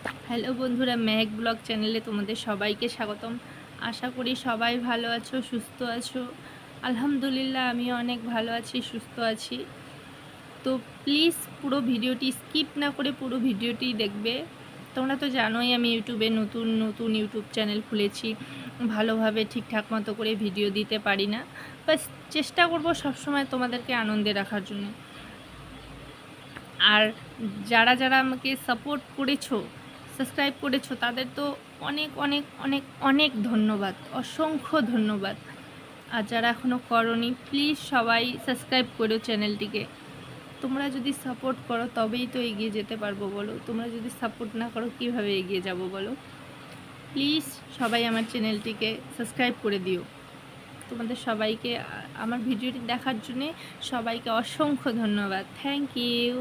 Hello বন্ধুরা, মেঘ blog চ্যানেলে তোমাদের সবাইকে স্বাগতম। আশা করি সবাই ভালো আছো, সুস্থ আছো। আলহামদুলিল্লাহ আমিও অনেক ভালো আছি, সুস্থ আছি। তো প্লিজ পুরো ভিডিওটি স্কিপ না করে পুরো ভিডিওটি দেখবে। তোমরা তো জানোই আমি ইউটিউবে নতুন নতুন ইউটিউব চ্যানেল খুলেছি, ভালোভাবে ঠিকঠাক মতো করে ভিডিও দিতে পারি না। বাস চেষ্টা করব সবসময় তোমাদেরকে আনন্দে রাখার জন্য। আর যারা যারা আমাকে সাপোর্ট করেছো, সাবস্ক্রাইব করেছো, তাদের তো অনেক অনেক অনেক অনেক ধন্যবাদ, অসংখ্য ধন্যবাদ। আর যারা এখনও করনি, প্লিজ সবাই সাবস্ক্রাইব করো চ্যানেলটিকে। তোমরা যদি সাপোর্ট করো তবেই তো এগিয়ে যেতে পারবো বলো। তোমরা যদি সাপোর্ট না করো কীভাবে এগিয়ে যাব বলো। প্লিজ সবাই আমার চ্যানেলটিকে সাবস্ক্রাইব করে দিও। তোমাদের সবাইকে আমার ভিডিওটি দেখার জন্যে সবাইকে অসংখ্য ধন্যবাদ। Thank you.